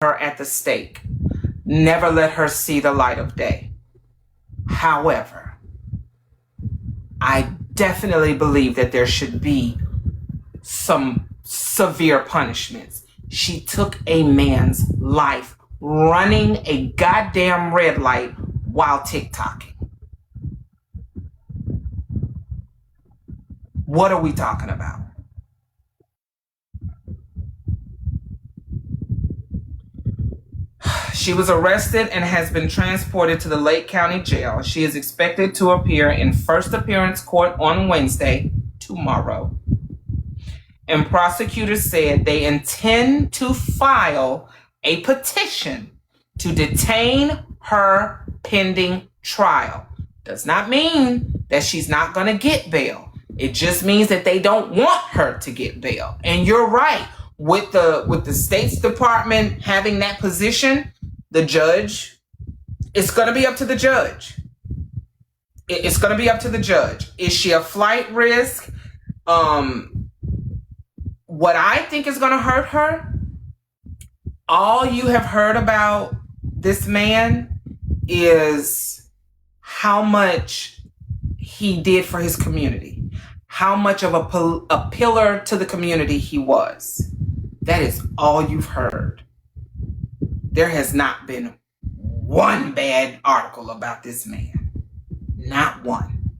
her at the stake. Never let her see the light of day. However, I definitely believe that there should be some severe punishments. She took a man's life running a goddamn red light while TikToking. What are we talking about? She was arrested and has been transported to the Lake County Jail. She is expected to appear in first appearance court on Wednesday, tomorrow. And prosecutors said they intend to file a petition to detain her pending trial. Does not mean that she's not going to get bail. It just means that they don't want her to get bail. And you're right. With the State's Department having that position, the judge, it's going to be up to the judge. It's going to be up to the judge. Is she a flight risk? What I think is going to hurt her, all you have heard about this man is how much he did for his community, how much of a pillar to the community he was. That is all you've heard. There has not been one bad article about this man. Not one.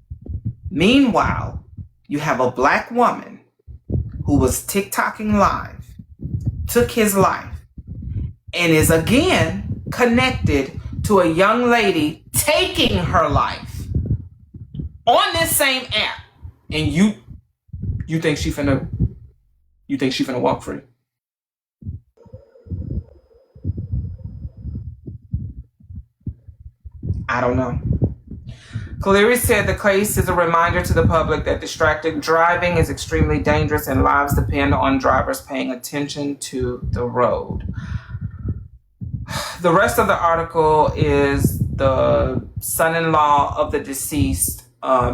Meanwhile, you have a black woman who was TikToking live, took his life, and is again connected to a young lady taking her life on this same app. And you think she finna walk free? I don't know. Cleary said the case is a reminder to the public that distracted driving is extremely dangerous and lives depend on drivers paying attention to the road. The rest of the article is the son-in-law of the deceased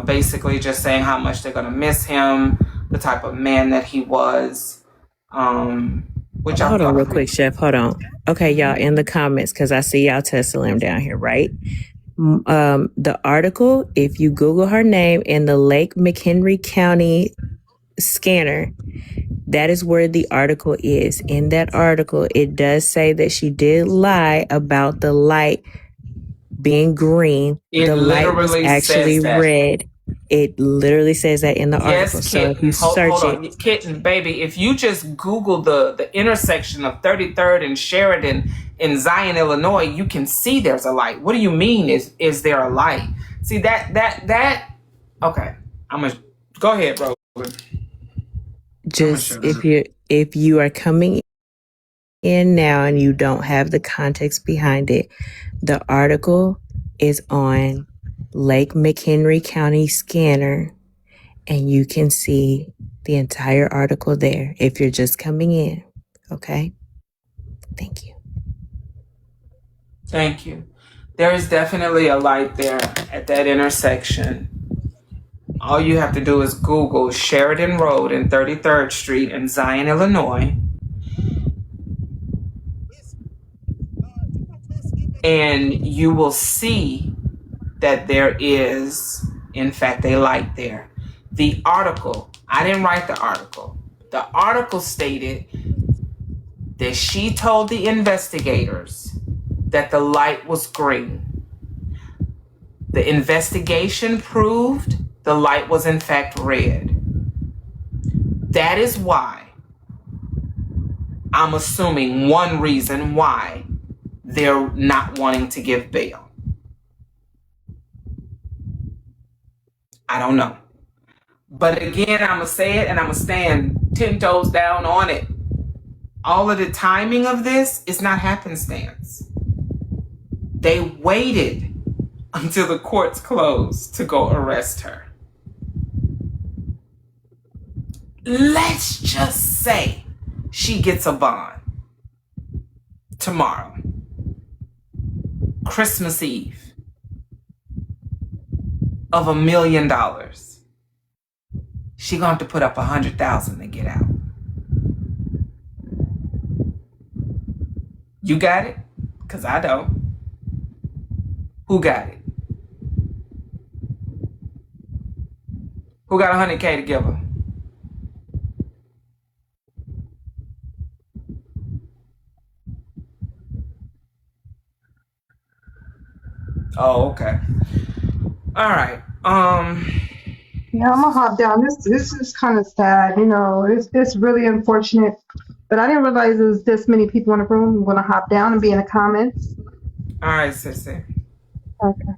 basically just saying how much they're going to miss him, the type of man that he was. Which Hold on real quick, Chef. Hold on. Okay, y'all, in the comments, because I see y'all tussling down here, right? The article, if you Google her name in the Lake McHenry County scanner, that is where the article is. In that article, it does say that she did lie about the light being green. The light was actually red. It literally says that in the article. Yes, so if you search it, Kitten, baby, if you just Google the intersection of 33rd and Sheridan in Zion, Illinois, you can see there's a light. What do you mean is there a light? See that okay. I'm gonna go ahead, Roland. Just if you are coming in now and you don't have the context behind it, the article is on Lake McHenry County scanner, and you can see the entire article there if you're just coming in. Okay? Thank you. Thank you. There is definitely a light there at that intersection. All you have to do is Google Sheridan Road and 33rd Street in Zion, Illinois. And you will see that there is, in fact, a light there. The article, I didn't write the article. The article stated that she told the investigators that the light was green. The investigation proved the light was in fact red. That is why I'm assuming one reason why they're not wanting to give bail. I don't know. But again, I'm going to say it and I'm going to stand 10 toes down on it. All of the timing of this is not happenstance. They waited until the courts closed to go arrest her. Let's just say she gets a bond tomorrow, Christmas Eve, of $1 million. She gonna have to put up $100,000 to get out. You got it? Because I don't. Who got it? Who got 100K to give her? Oh, okay. All right. Yeah, I'm gonna hop down. This is kind of sad. You know, it's really unfortunate, but I didn't realize there was this many people in the room. I'm gonna hop down and be in the comments. All right, sissy. Okay.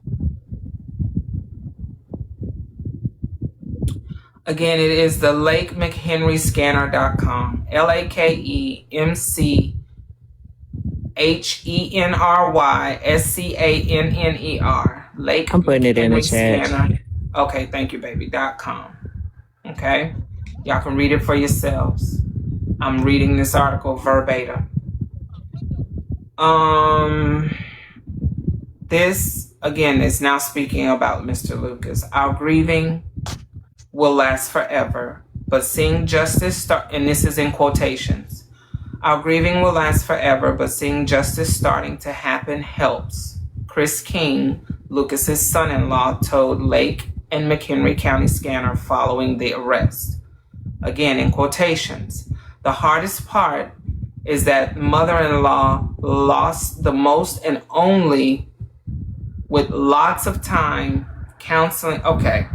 Again, it is the LakeMcHenryScanner.com. LakeMcHenryscanner. Lake I'm putting it in the McHenry chat. Scanner. Okay, thank you, baby.com. Okay? Y'all can read it for yourselves. I'm reading this article verbatim. This, again, is now speaking about Mr. Lucas. Our grieving will last forever, but seeing justice start, and this is in quotations, our grieving will last forever, but seeing justice starting to happen helps. Chris King, Lucas's son-in-law, told Lake and McHenry County Scanner following the arrest. Again, in quotations, the hardest part is that mother-in-law lost the most and only with lots of time counseling. Okay.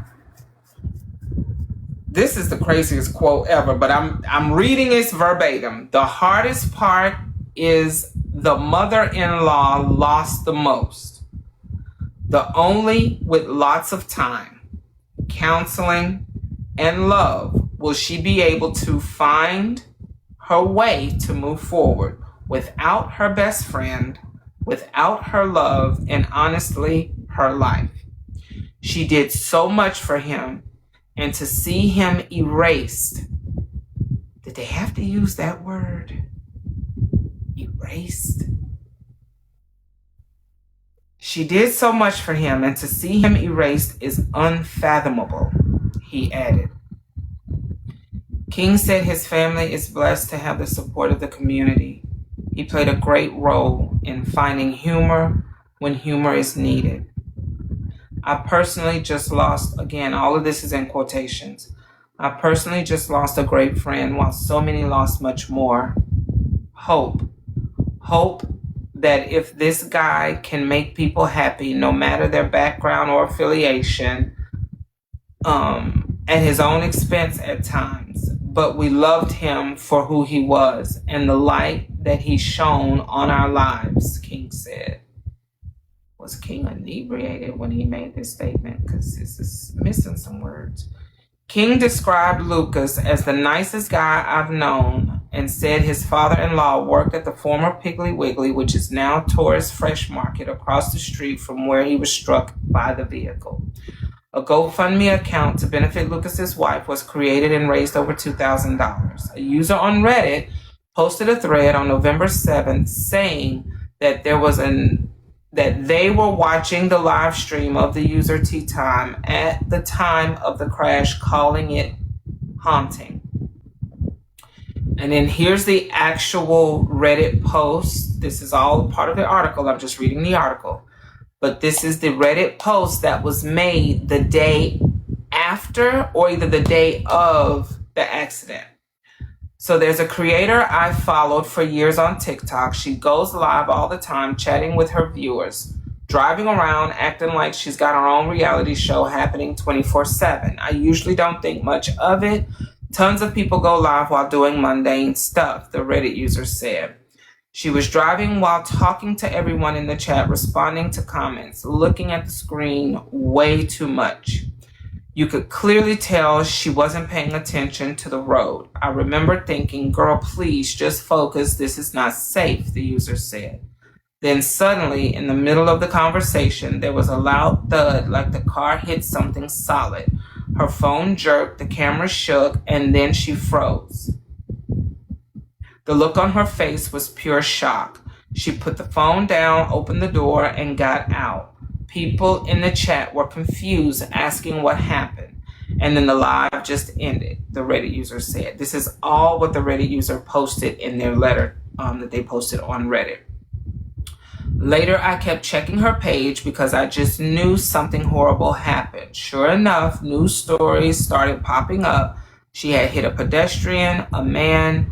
This is the craziest quote ever, but I'm reading this verbatim. The hardest part is the mother-in-law lost the most. The only with lots of time, counseling, and love will she be able to find her way to move forward without her best friend, without her love, and honestly, her life. She did so much for him, and to see him erased. Did they have to use that word? Erased? She did so much for him, and to see him erased is unfathomable, he added. King said his family is blessed to have the support of the community. He played a great role in finding humor when humor is needed. I personally just lost, again, all of this is in quotations. I personally just lost a great friend while so many lost much more. Hope. Hope that if this guy can make people happy, no matter their background or affiliation, at his own expense at times, but we loved him for who he was and the light that he shone on our lives, King said. Was King inebriated when he made this statement? Because this is missing some words. King described Lucas as the nicest guy I've known and said his father-in-law worked at the former Piggly Wiggly, which is now Torres Fresh Market, across the street from where he was struck by the vehicle. A GoFundMe account to benefit Lucas's wife was created and raised over $2,000. A user on Reddit posted a thread on November 7th saying that that they were watching the live stream of the user Tea Time at the time of the crash, calling it haunting. And then here's the actual Reddit post. This is all part of the article. I'm just reading the article. But this is the Reddit post that was made the day after or either the day of the accident. So there's a creator I followed for years on TikTok. She goes live all the time, chatting with her viewers, driving around, acting like she's got her own reality show happening 24/7. I usually don't think much of it. Tons of people go live while doing mundane stuff, the Reddit user said. She was driving while talking to everyone in the chat, responding to comments, looking at the screen way too much. You could clearly tell she wasn't paying attention to the road. I remember thinking, girl, please just focus. This is not safe, the user said. Then suddenly, in the middle of the conversation, there was a loud thud like the car hit something solid. Her phone jerked, the camera shook, and then she froze. The look on her face was pure shock. She put the phone down, opened the door, and got out. People in the chat were confused, asking what happened. And then the live just ended, the Reddit user said. This is all what the Reddit user posted in their letter that they posted on Reddit. Later, I kept checking her page because I just knew something horrible happened. Sure enough, news stories started popping up. She had hit a pedestrian, a man,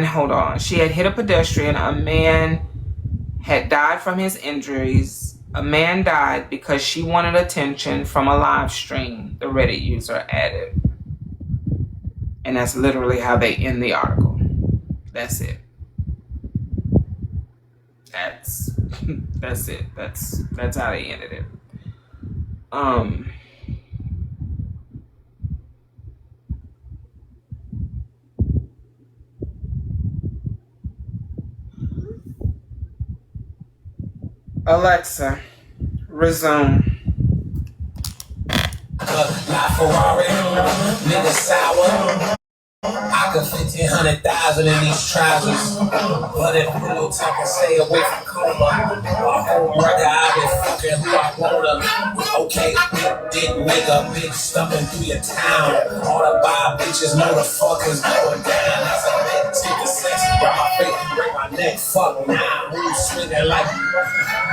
hold on. She had hit a pedestrian, a man had died from his injuries. A man died because she wanted attention from a live stream, the Reddit user added. And that's literally how they end the article. That's it. That's it. That's how they ended it. Alexa, resume. Not Ferrari, nigga sour. I could fit 100,000 in these trousers, but if pillow talk and stay away from coma, my home record, I've been fucking who I wanna. Okay, didn't make a big stumping through your town. All the bi bitches, motherfuckers going down. That's a big take the sex, grab my face, break my neck. Fuck now, who's swinging like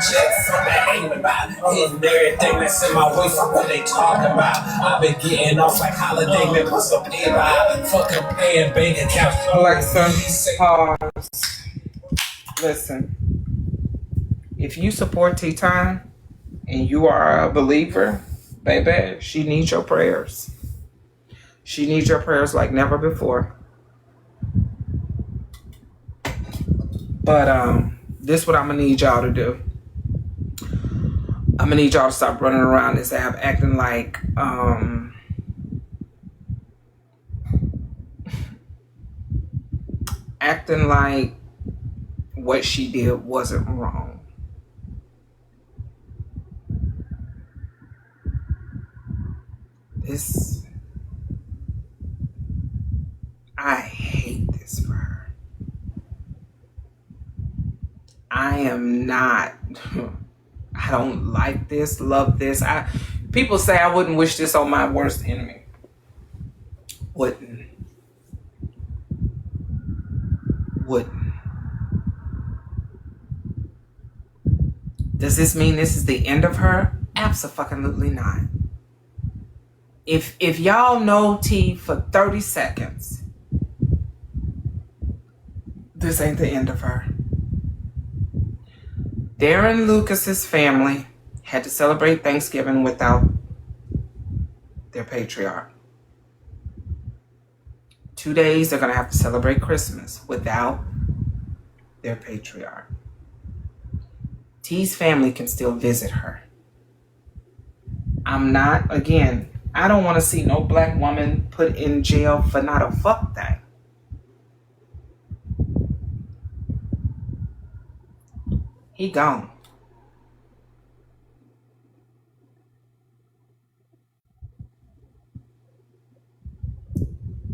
jet from the aim about hitting everything that's in my way from what they talking about. I've been getting off like holiday, man, put some pay by fucking paying bank accounts. Alexa, pause. Listen, if you support Tea Time and you are a believer, baby, she needs your prayers. She needs your prayers like never before. But this is what I'm gonna need y'all to do. I'm gonna need y'all to stop running around this app acting like what she did wasn't wrong. I hate this for her. I am not, I don't like this, love this. People say I wouldn't wish this on my worst enemy. Wouldn't. Does this mean this is the end of her? Absolutely not. If y'all know T for 30 seconds, this ain't the end of her. Darren Lucas's family had to celebrate Thanksgiving without their patriarch. 2 days they're gonna have to celebrate Christmas without their patriarch. T's family can still visit her. I don't want to see no black woman put in jail for not a fuck thing. He gone.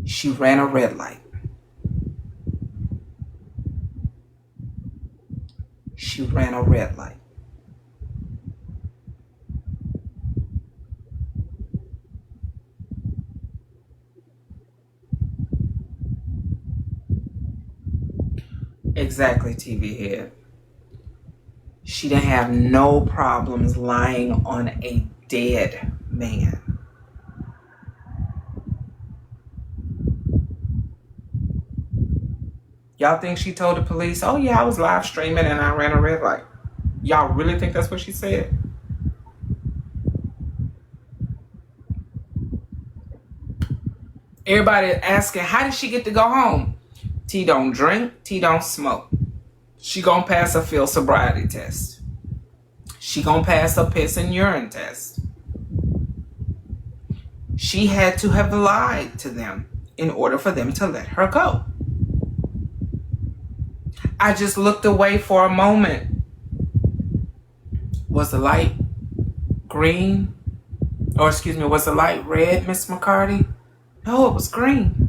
She ran a red light. She ran a red light. Exactly, TV head. She didn't have no problems lying on a dead man. Y'all think she told the police, oh yeah, I was live streaming and I ran a red light? Y'all really think that's what she said? Everybody asking, how did she get to go home? T don't drink, T don't smoke. She gonna pass a field sobriety test. She gonna pass a piss and urine test. She had to have lied to them in order for them to let her go. I just looked away for a moment. Was the light green? Or excuse me, was the light red, Miss McCarty? No, it was green.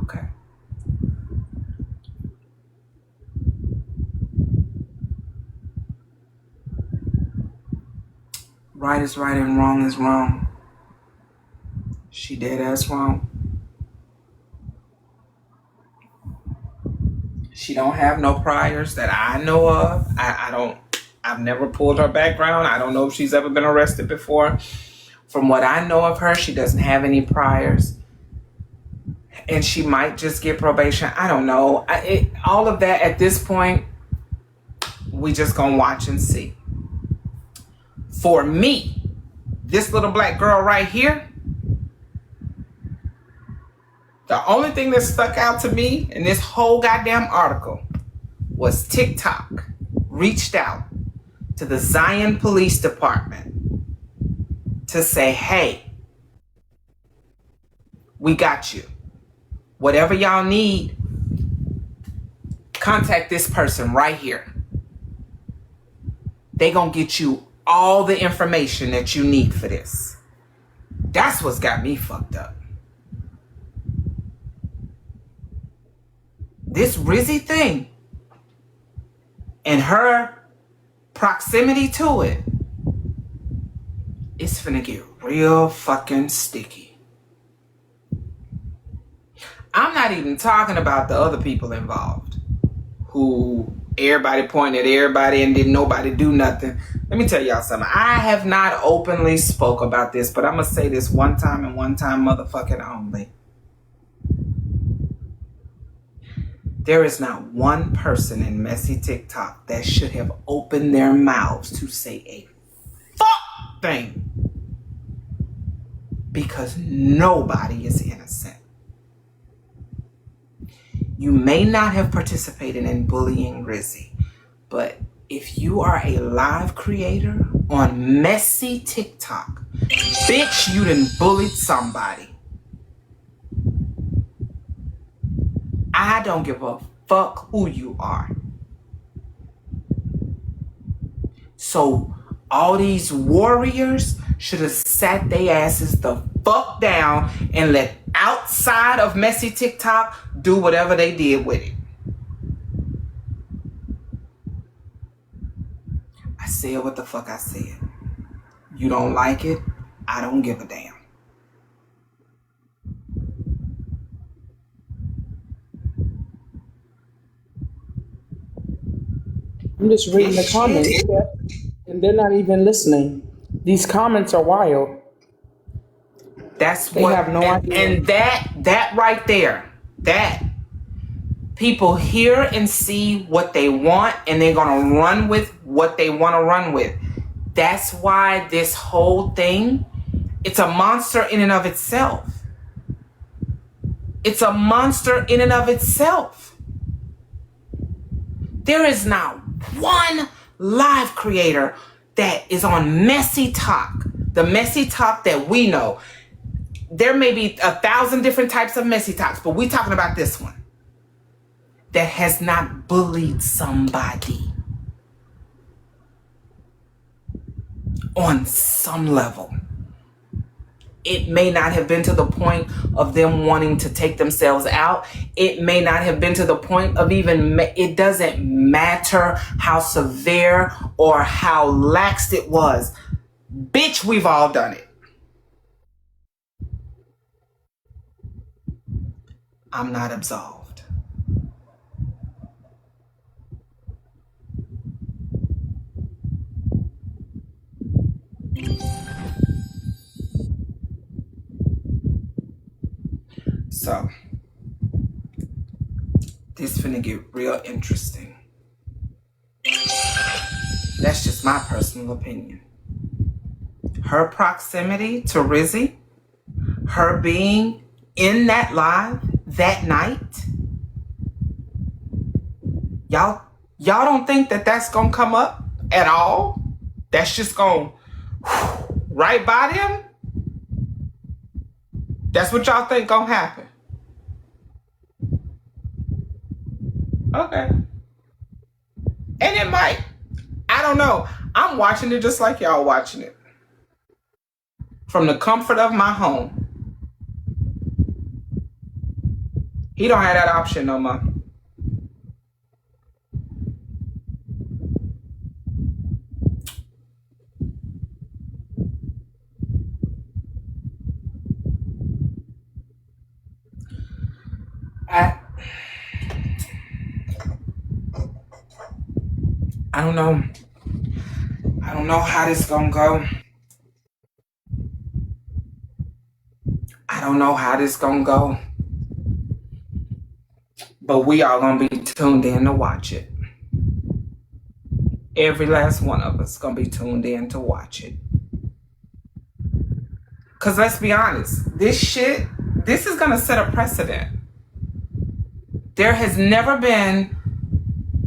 Okay. Right is right and wrong is wrong. She dead ass wrong. She don't have no priors that I know of. I've never pulled her background. I don't know if she's ever been arrested before. From what I know of her, she doesn't have any priors. And she might just get probation. I don't know. All of that at this point, we just gonna watch and see. For me, this little black girl right here, the only thing that stuck out to me in this whole goddamn article was TikTok reached out to the Zion Police Department to say, hey, we got you. Whatever y'all need, contact this person right here. They gonna get you all the information that you need for this. That's what's got me fucked up. This Rizzy thing and her proximity to it, it's finna get real fucking sticky. I'm not even talking about the other people involved who everybody pointed at everybody and didn't nobody do nothing. Let me tell y'all something. I have not openly spoke about this, but I'm gonna say this one time and one time motherfucking only. There is not one person in messy TikTok that should have opened their mouths to say a fuck thing, because nobody is innocent. You may not have participated in bullying Rizzy, but if you are a live creator on messy TikTok, bitch, you done bullied somebody. I don't give a fuck who you are. So all these warriors should have sat their asses the fuck down and let outside of messy TikTok do whatever they did with it. I said what the fuck I said. You don't like it? I don't give a damn. I'm just reading the comments, and they're not even listening. These comments are wild. That's They what, have no idea. and that right there, that people hear and see what they want, and they're gonna run with what they want to run with. That's why this whole thing, it's a monster in and of itself. It's a monster in and of itself. There is not one live creator that is on messy talk, the messy talk that we know. There may be 1,000 different types of messy talks, but we're talking about this one that has not bullied somebody on some level. It may not have been to the point of them wanting to take themselves out. It may not have been to the point of even, it doesn't matter how severe or how laxed it was. Bitch, we've all done it. I'm not absolved. So, this finna get real interesting. That's just my personal opinion. Her proximity to Rizzy, her being in that live that night, y'all don't think that that's gonna come up at all? That's just gonna right by them? That's what y'all think gonna happen? Okay. And it might. I don't know. I'm watching it just like y'all watching it. From the comfort of my home. He don't have that option no more. I don't know. I don't know how this gonna go. I don't know how this gonna go. But we all gonna be tuned in to watch it. Every last one of us gonna be tuned in to watch it. Cause let's be honest, this is gonna set a precedent. There has never been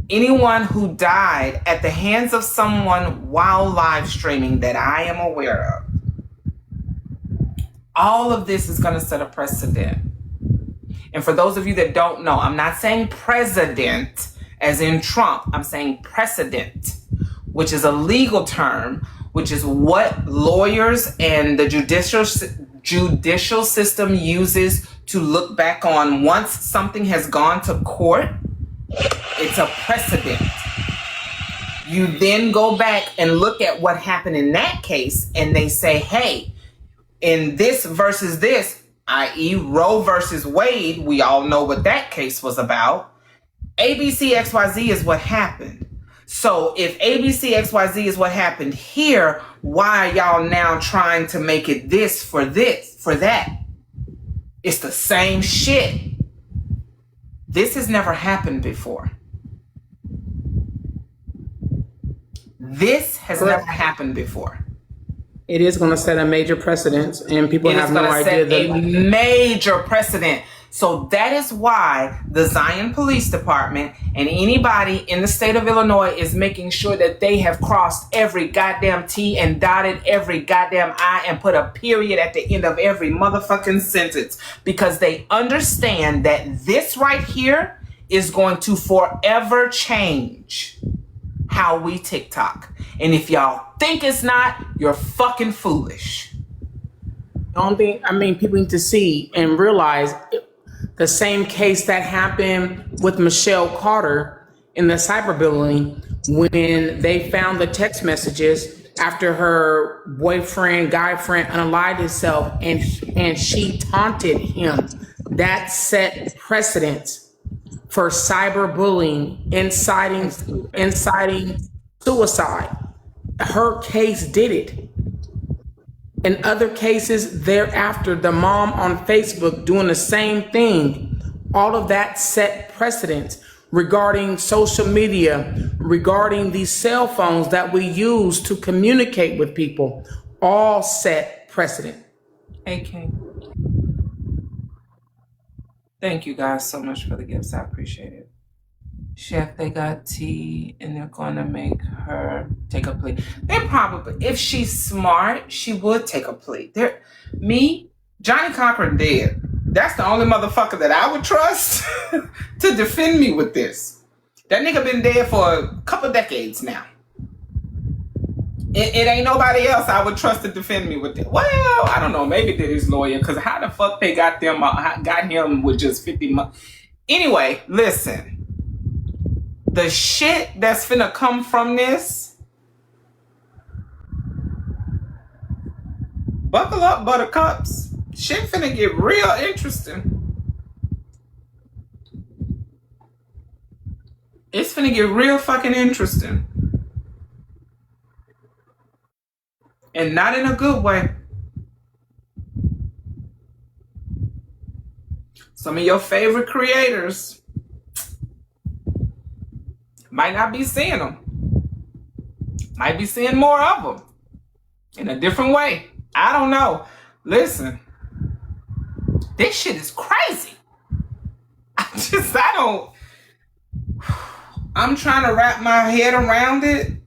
anyone who died at the hands of someone while live streaming that I am aware of. All of this is gonna set a precedent. And for those of you that don't know, I'm not saying president as in Trump. I'm saying precedent, which is a legal term, which is what lawyers and the judicial system uses to look back on once something has gone to court. It's a precedent. You then go back and look at what happened in that case, and they say, hey, in this versus this, i.e. Roe versus Wade, we all know what that case was about. ABC XYZ is what happened. So if ABC XYZ is what happened here, why are y'all now trying to make it this, for that? It's the same shit. This has never happened before. This has never happened before. It is going to set a major precedent, and people have no idea that a major precedent. So that is why the Zion Police Department and anybody in the state of Illinois is making sure that they have crossed every goddamn T and dotted every goddamn I and put a period at the end of every motherfucking sentence, because they understand that this right here is going to forever change how we TikTok. And if y'all think it's not, you're fucking foolish. People need to see and realize the same case that happened with Michelle Carter in the cyberbullying, when they found the text messages after her guy friend unalived himself, and she taunted him. That set precedent for cyberbullying, inciting suicide. Her case did it. In other cases thereafter, the mom on Facebook doing the same thing. All of that set precedents regarding social media, regarding these cell phones that we use to communicate with people. All set precedent. Hey, King. Thank you guys so much for the gifts. I appreciate it. Chef, they got tea and they're going to make her take a plea. They probably, if she's smart, she would take a plea. Johnny Cochran dead. That's the only motherfucker that I would trust to defend me with this. That nigga been dead for a couple decades now. It ain't nobody else I would trust to defend me with it. Well, I don't know. Maybe did his lawyer, because how the fuck they got him with just 50 months. Anyway, listen. The shit that's finna come from this, buckle up, buttercups. Shit finna get real interesting. It's finna get real fucking interesting. And not in a good way. Some of your favorite creators might not be seeing them. Might be seeing more of them in a different way. I don't know. Listen, this shit is crazy. I'm trying to wrap my head around it.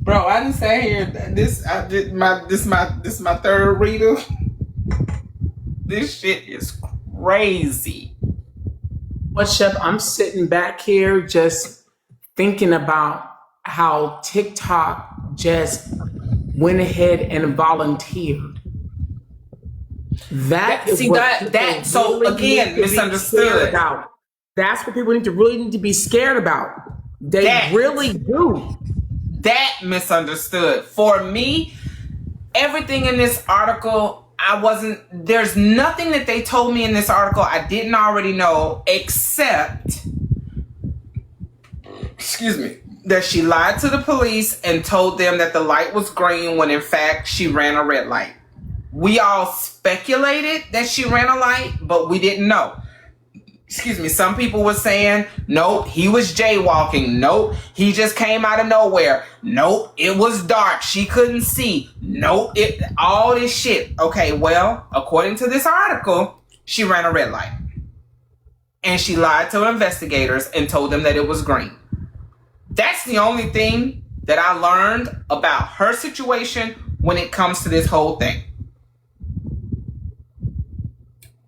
Bro, I didn't say here this my third reader. This shit is crazy. But Chef, I'm sitting back here just thinking about how TikTok just went ahead and volunteered. So again, misunderstood. That's what people really need to be scared about. They really do. That misunderstood. For me, everything in this article, I wasn't, there's nothing that they told me in this article I didn't already know, except, excuse me, that she lied to the police and told them that the light was green when in fact she ran a red light. We all speculated that she ran a light, but we didn't know. Excuse me, some people were saying, nope, he was jaywalking. Nope, he just came out of nowhere. Nope, it was dark. She couldn't see. Nope, all this shit. Okay, well, according to this article, she ran a red light. And she lied to investigators and told them that it was green. That's the only thing that I learned about her situation when it comes to this whole thing.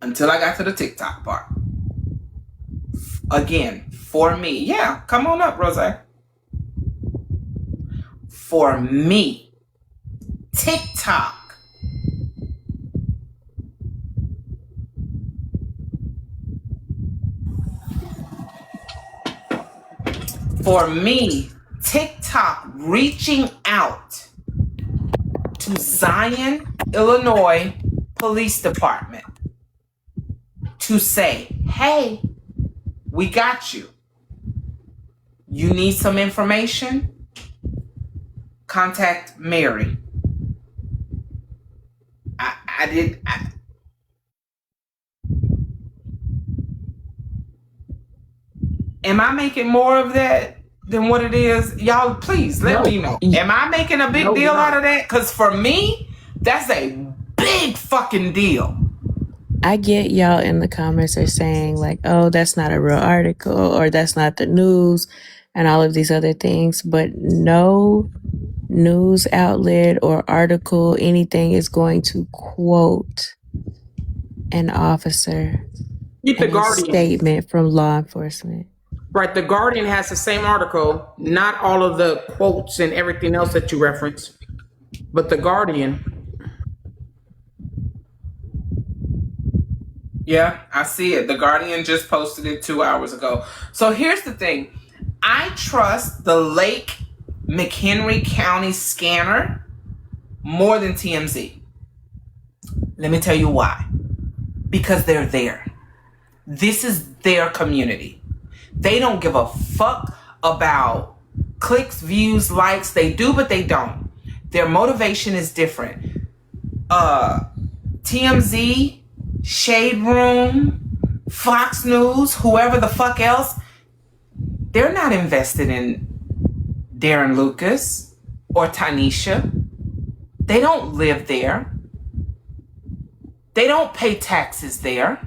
Until I got to the TikTok part. Again, for me, yeah, come on up, Rose. For me, TikTok. For me, TikTok reaching out to Zion, Illinois Police Department to say, hey, we got you. You need some information? Contact Mary. Am I making more of that than what it is? Y'all, please let me know. Am I making a big deal out of that? Because for me, that's a big fucking deal. I get y'all in the comments are saying like, oh, that's not a real article or that's not the news and all of these other things, but no news outlet or article, anything is going to quote an officer Keep the and a Guardian. statement from law enforcement. Right, the Guardian has the same article, not all of the quotes and everything else that you referenced, but the Guardian. Yeah, I see it. The Guardian just posted it 2 hours ago. So here's the thing. I trust the Lake McHenry County scanner more than TMZ. Let me tell you why. Because they're there. This is their community. They don't give a fuck about clicks, views, likes. They do, but they don't. Their motivation is different. TMZ, Shade Room, Fox News, whoever the fuck else, they're not invested in Darren Lucas or Tanisha. They don't live there. They don't pay taxes there.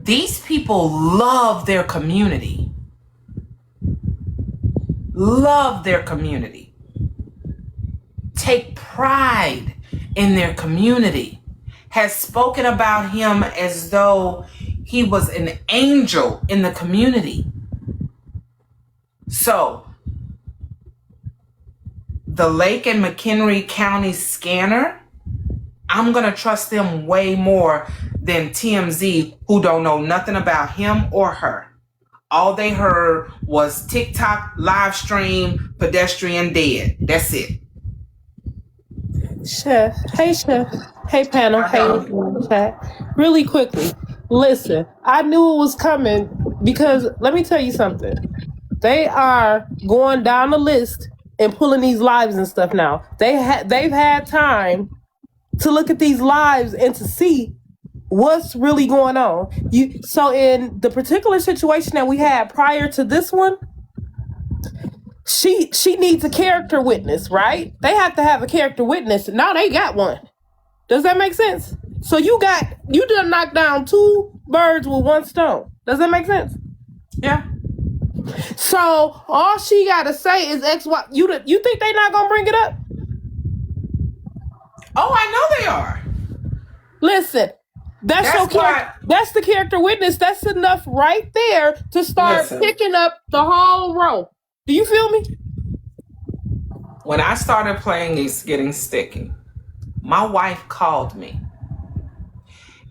These people love their community. Love their community. Take pride in their community. Has spoken about him as though he was an angel in the community. So, the Lake and McHenry County scanner, I'm going to trust them way more than TMZ, who don't know nothing about him or her. All they heard was TikTok, live stream, pedestrian dead. That's it. Chef. Hey, Chef. Hey, panel. Hey, everyone in chat. Really quickly, listen, I knew it was coming because let me tell you something. They are going down the list and pulling these lives and stuff now. They've had time to look at these lives and to see what's really going on. So in the particular situation that we had prior to this one, she needs a character witness, right? They have to have a character witness. Now they got one. Does that make sense? So you done knocked down 2 birds with 1 stone. Does that make sense? Yeah. So all she gotta say is XY. You think they not gonna bring it up? Oh, I know they are. Listen, that's the character witness. That's enough right there to start picking up the whole row. Do you feel me? When I started playing these Getting Sticky, my wife called me.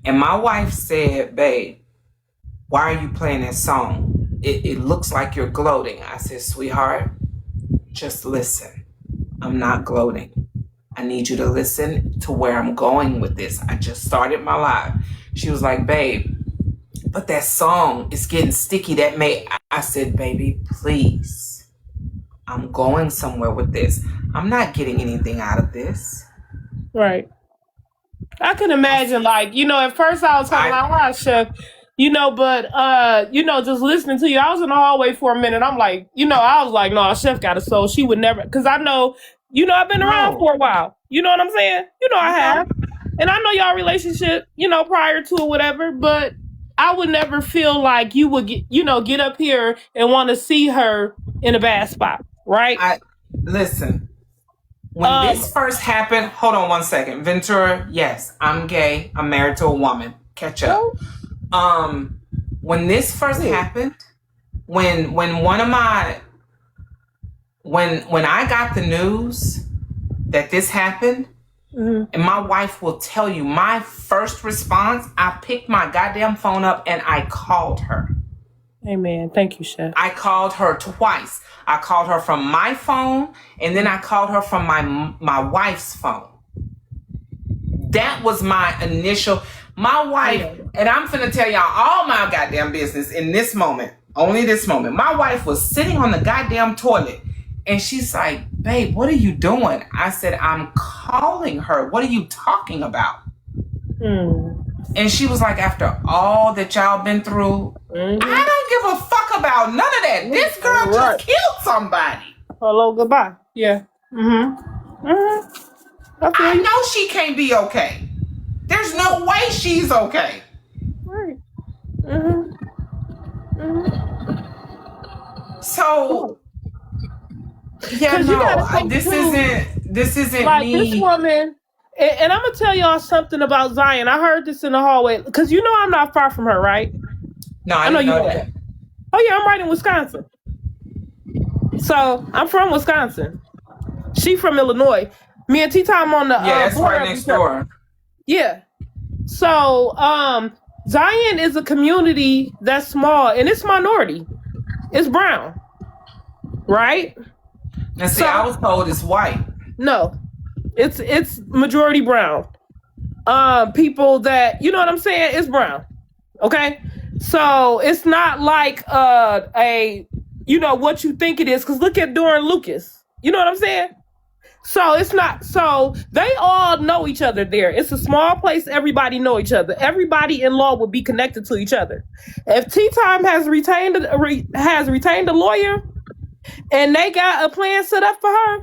And my wife said, babe, why are you playing that song? It looks like you're gloating. I said, sweetheart, just listen. I'm not gloating. I need you to listen to where I'm going with this. I just started my live. She was like, babe, but that song is getting sticky. I said, baby, please. I'm going somewhere with this. I'm not getting anything out of this. Right. I can imagine, like, at first I was talking like, wow, Chef, but, just listening to you, I was in the hallway for a minute. I'm like, I was like, no, Chef got a soul. She would never, because I know, I've been around for a while. You know what I'm saying? I have. And I know y'all relationship, prior to or whatever, but I would never feel like you would get up here and want to see her in a bad spot, right? Listen. When this first happened, hold on one second. Ventura, yes, I'm gay. I'm married to a woman. Catch up. When this first happened, when I got the news that this happened, and my wife will tell you, my first response, I picked my goddamn phone up and I called her. Amen. Thank you, Chef. I called her twice. I called her from my phone, and then I called her from my wife's phone. That was my initial. My wife, and I'm finna tell y'all all my goddamn business in this moment. Only this moment. My wife was sitting on the goddamn toilet, and she's like, babe, what are you doing? I said, I'm calling her. What are you talking about? And she was like, after all that y'all been through, I don't give a fuck about none of that. This girl just killed somebody. Hello, goodbye. Yeah. I know she can't be okay. There's no way she's okay. Right. So, yeah, no, this isn't like me. This woman, and I'm gonna tell y'all something about Zion. I heard this in the hallway because I'm not far from her, right? No, I know you know that. Oh yeah, I'm right in Wisconsin. So I'm from Wisconsin. She from Illinois. Me and T-Time on the that's right next door. Yeah. So Zion is a community that's small and it's minority. It's brown, right? Now see, I was told it's white. No, it's majority brown. People that what I'm saying, it's brown. Okay, so it's not like what you think it is. Because look at Doran Lucas. You know what I'm saying? So it's not. So they all know each other there. It's a small place. Everybody know each other. Everybody in law would be connected to each other. If T-Time has retained a lawyer, and they got a plan set up for her,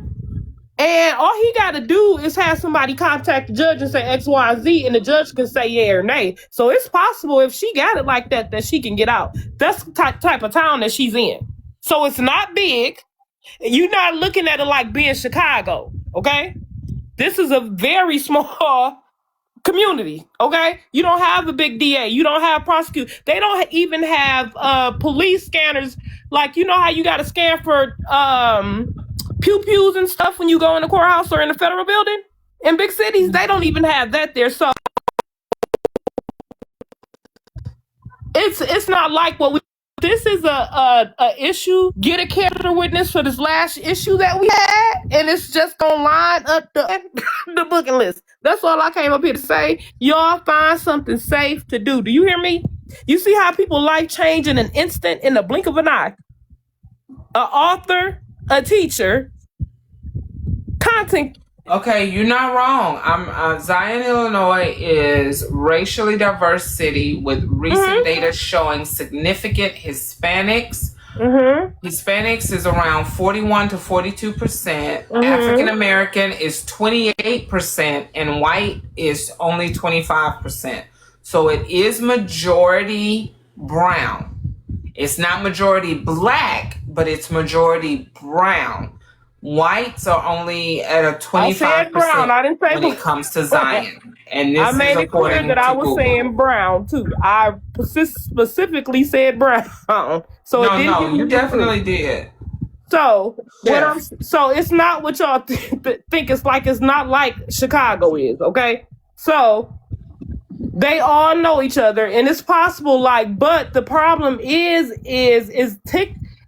and all he got to do is have somebody contact the judge and say X, Y, and Z, and the judge can say yeah or nay. So it's possible if she got it like that she can get out. That's the type of town that she's in. So it's not big. You're not looking at it like being Chicago, okay? This is a very small community, okay? You don't have a big DA. You don't have prosecutor. They don't even have police scanners. Like, how you got to scan for pew-pews and stuff when you go in the courthouse or in the federal building? In big cities, they don't even have that there. So it's not like what we... This is a issue. Get a character witness for this last issue that we had, and it's just gonna line up the booking list. That's all I came up here to say. Y'all find something safe to do. Do you hear me? You see how people life change in an instant, in the blink of an eye. An author, a teacher, content. Okay, you're not wrong. Zion, Illinois is racially diverse city with recent data showing significant Hispanics. Hispanics is around 41 to 42%. African American is 28%, and white is only 25%. So it is majority brown. It's not majority black, but it's majority brown. Whites are only at a 25% when it comes to Zion. And this I made is it clear that I was Google. saying brown too. I specifically said brown. So no, you definitely did. So Yes. so it's not what y'all think it's like. It's not like Chicago is, okay? So they all know each other, and it's possible. But the problem is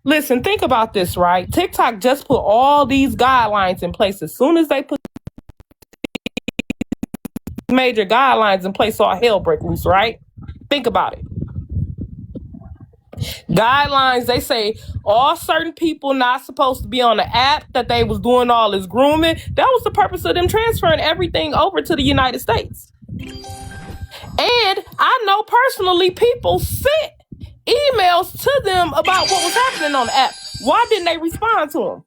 Listen, think about this, right? TikTok just put all these guidelines in place. As soon as they put major guidelines in place so all hell break loose, right? Think about it. Guidelines, they say all certain people not supposed to be on the app, that they was doing all this grooming. That was the purpose of them transferring everything over to the United States. And I know personally people sent emails to them about what was happening on the app. Why didn't they respond to them?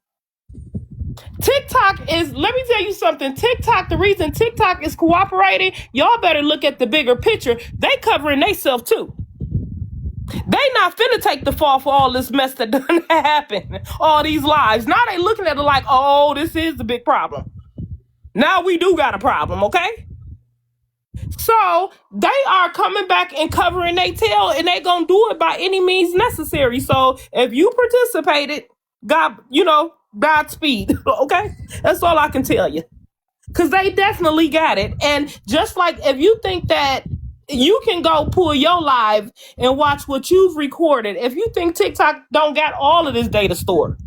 TikTok is, let me tell you something. TikTok, the reason TikTok is cooperating, y'all better look at the bigger picture. They covering themselves too. They not finna take the fall for all this mess that done happen. All these lives. Now they looking at it like, oh, this is the big problem. Now we do got a problem, okay? So they are coming back and covering their tail, and they gonna do it by any means necessary. So if you participated, Godspeed, okay? That's all I can tell you. Because they definitely got it. And just like if you think that you can go pull your live and watch what you've recorded, if you think TikTok don't got all of this data stored,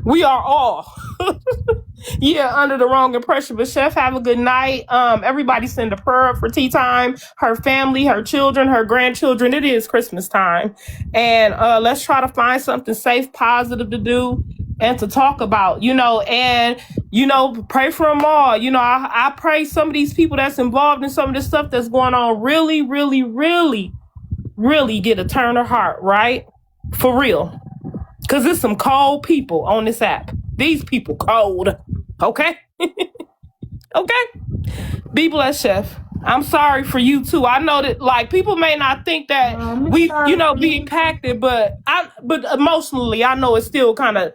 we are all under the wrong impression. But Chef, have a good night. Everybody send a prayer up for tea time, her family, her children, her grandchildren. It is Christmas time. And let's try to find something safe, positive to do and to talk about, and, pray for them all. I pray some of these people that's involved in some of this stuff that's going on really, really, really, really get a turn of heart, right? For real. Because there's some cold people on this app. These people cold. Okay? Okay? Be blessed, Chef. I'm sorry for you too. I know that people may not think that we, be impacted, but emotionally, I know it's still kind of,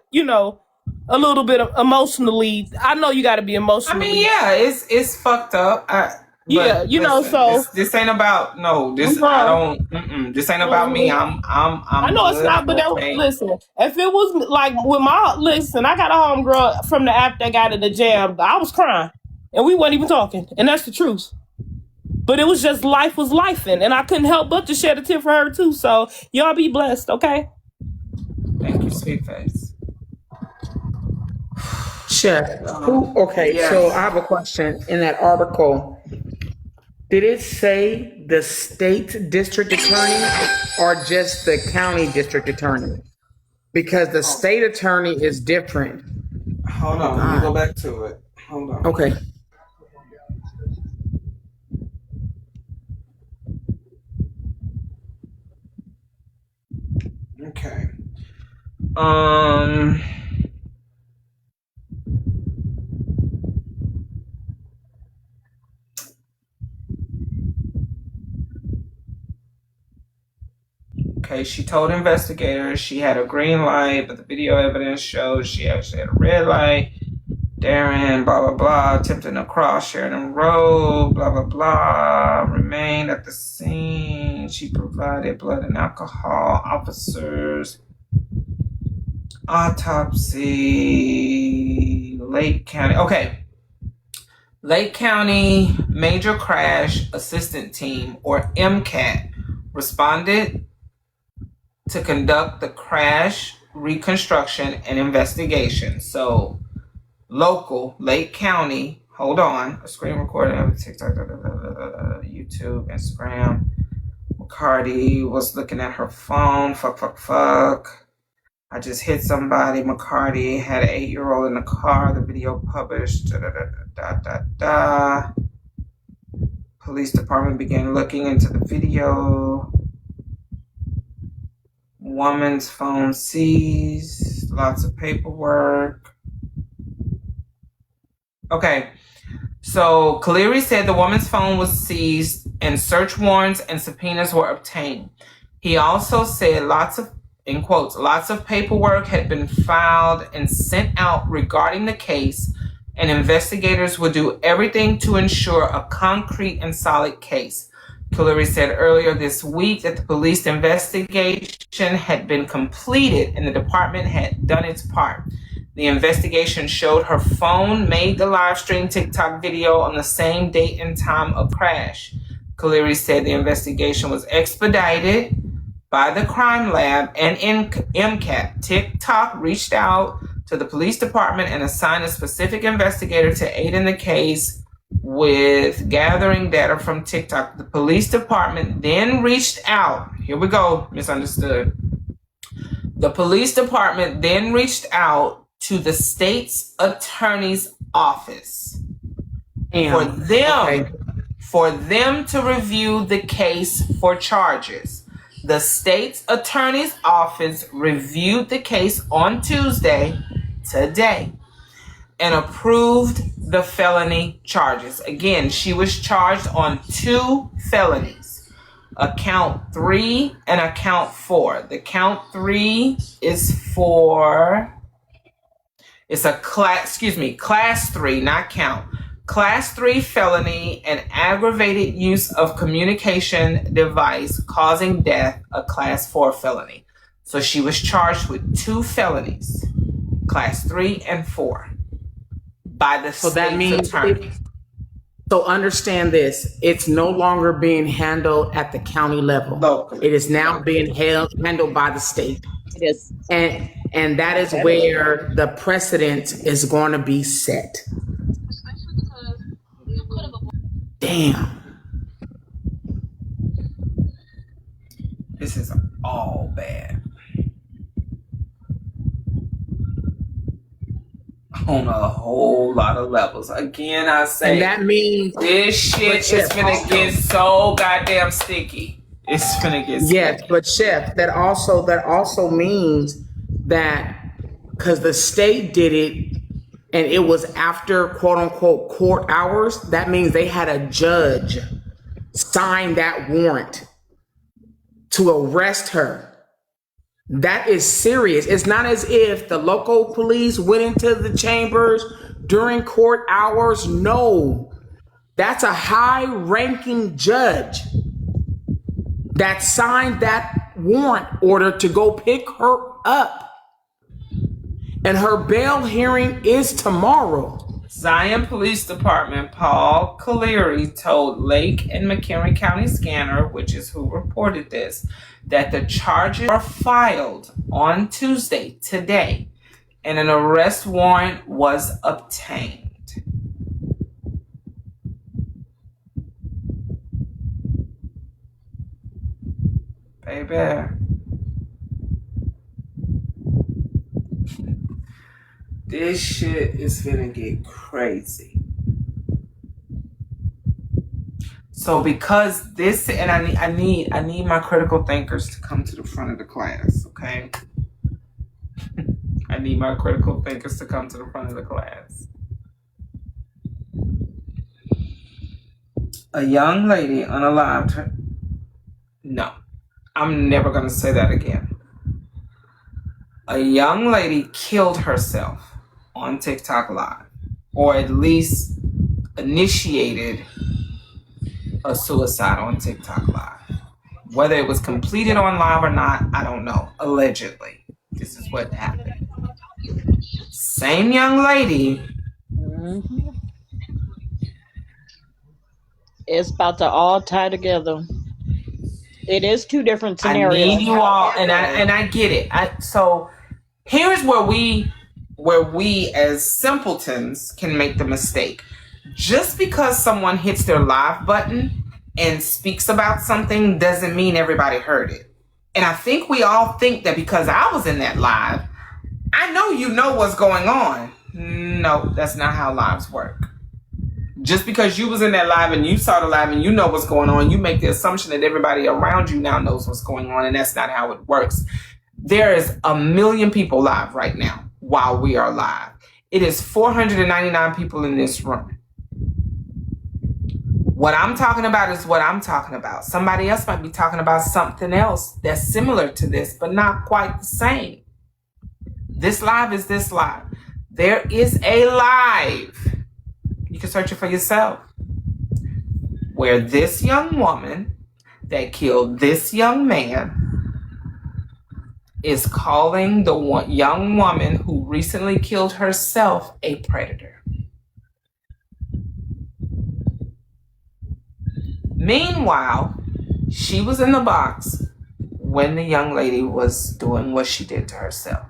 a little bit of emotionally. I know you got to be emotionally. I mean, yeah, it's fucked up. This ain't about this ain't about me. I'm I know it's not, but listen, if it was like with I got a homegirl from the app that got in the jam. I was crying, and we weren't even talking, and that's the truth. But it was just life was lifing, and I couldn't help but to shed a tear for her too. So y'all be blessed, okay? Thank you, sweet face. Chef, Yes. So I have a question. In that article, did it say the state district attorney or just the county district attorney? Because the state attorney is different. Hold on, let me go back to it. Hold on. Okay. Okay. Okay, she told investigators she had a green light, but the video evidence shows she actually had a red light. Darren, blah, blah, blah, attempting to cross Sheridan Road, blah, blah, blah, remained at the scene. She provided blood and alcohol. Officers, autopsy, Lake County. Okay. Lake County Major Crash Assistant Team, or MCAT, responded to conduct the crash reconstruction and investigation. So, local, Lake County, hold on, a screen recording of TikTok, YouTube, Instagram. McCarty was looking at her phone, fuck. I just hit somebody. McCarty had an 8-year-old in the car. The video published. Police department began looking into the video. Woman's phone seized. Lots of paperwork. Okay. So Cleary said the woman's phone was seized and search warrants and subpoenas were obtained. He also said in quotes, lots of paperwork had been filed and sent out regarding the case, and investigators would do everything to ensure a concrete and solid case. Cleary said earlier this week that the police investigation had been completed and the department had done its part. The investigation showed her phone made the live stream TikTok video on the same date and time of crash. Cleary said the investigation was expedited by the crime lab and MCAT. TikTok reached out to the police department and assigned a specific investigator to aid in the case with gathering data from TikTok. The police department then reached out. Here we go, misunderstood. The police department then reached out to the state's attorney's office for them to review the case for charges. The state's attorney's office reviewed the case on Tuesday, today, and approved the felony charges. Again, she was charged on 2 felonies, count 3 and count 4. The count 3 is for, it's a class 3, not count. Class 3 felony and aggravated use of communication device causing death, a class 4 felony. So she was charged with 2 felonies, class 3 and 4, by the state's attorney. So understand this, it's no longer being handled at the county level. Locally. It is now being handled by the state. It is. And that is where the precedent is going to be set. Damn. This is all bad. On a whole lot of levels. Again, I say, And that means this shit is finna get so goddamn sticky. It's finna get sticky. yes, but Chef, that also means that because the state did it and it was after quote unquote court hours, that means they had a judge sign that warrant to arrest her. That is serious. It's not as if the local police went into the chambers during court hours. No, that's a high-ranking judge that signed that warrant order to go pick her up. And her bail hearing is tomorrow. Zion Police Department Paul Cleary told Lake and McHenry County Scanner, which is who reported this, that the charges are filed on Tuesday, today, and an arrest warrant was obtained. Baby. This shit is finna get crazy. So because this, and I need my critical thinkers to come to the front of the class, okay? I need my critical thinkers to come to the front of the class. A young lady unalived her. No, I'm never gonna say that again. A young lady killed herself on TikTok Live, or at least initiated a suicide on TikTok Live. Whether it was completed on live or not, I don't know. Allegedly, this is what happened. Same young lady. It's about to all tie together. It is 2 different scenarios. I need you all, and I get it. So here's where we as simpletons can make the mistake. Just because someone hits their live button and speaks about something doesn't mean everybody heard it. And I think we all think that because I was in that live, I know you know what's going on. No, that's not how lives work. Just because you was in that live and you saw the live and you know what's going on, you make the assumption that everybody around you now knows what's going on, and that's not how it works. There is 1 million people live right now while we are live. It is 499 people in this room. What I'm talking about is what I'm talking about. Somebody else might be talking about something else that's similar to this, but not quite the same. This live is this live. There is a live. You can search it for yourself. Where this young woman that killed this young man is calling the young woman who recently killed herself a predator. Meanwhile, she was in the box when the young lady was doing what she did to herself.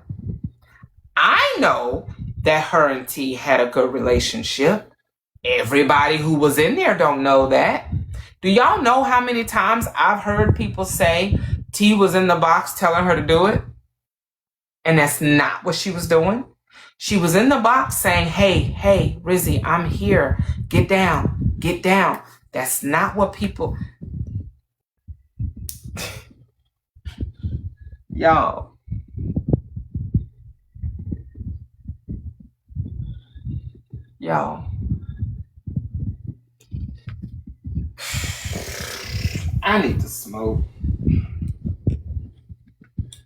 I know that her and T had a good relationship. Everybody who was in there don't know that. Do y'all know how many times I've heard people say T was in the box telling her to do it? And that's not what she was doing. She was in the box saying, hey, Rizzy, I'm here. Get down, get down. That's not what people... Y'all. I need to smoke.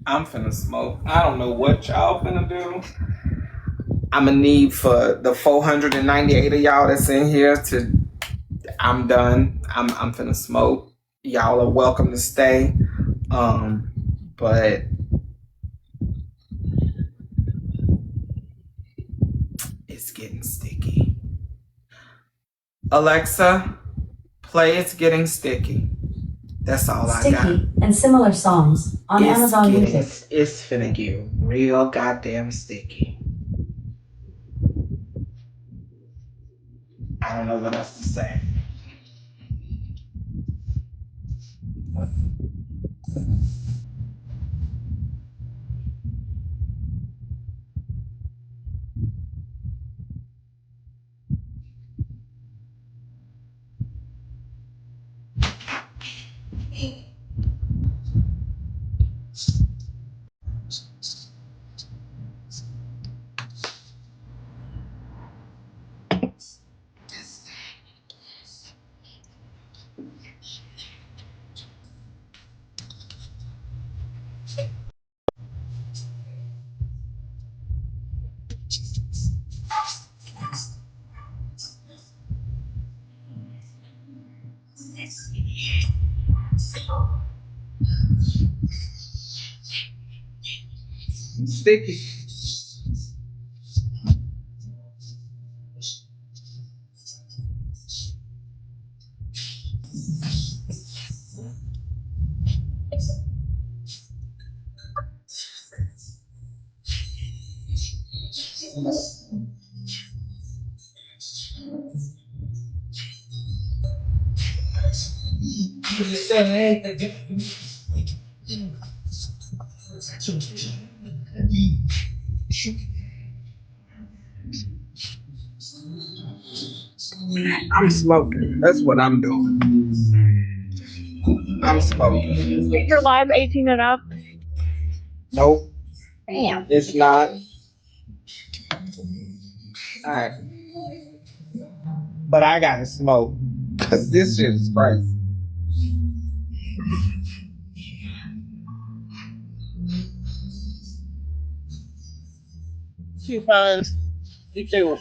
I'm finna smoke. I don't know what y'all finna do. I'm gonna need for the 498 of y'all that's in here to... I'm done. I'm finna smoke. Y'all are welcome to stay. But it's getting sticky. Alexa, play It's Getting Sticky. That's all I got. Sticky and similar songs on Amazon Music. It's finna get real goddamn sticky. I don't know what else to say. Sticky. I'm smoking. That's what I'm doing. I'm smoking. Your live 18 and up. Nope, Damn. it's not. Alright. But I gotta smoke. Cause this shit is crazy. Coupons. You too.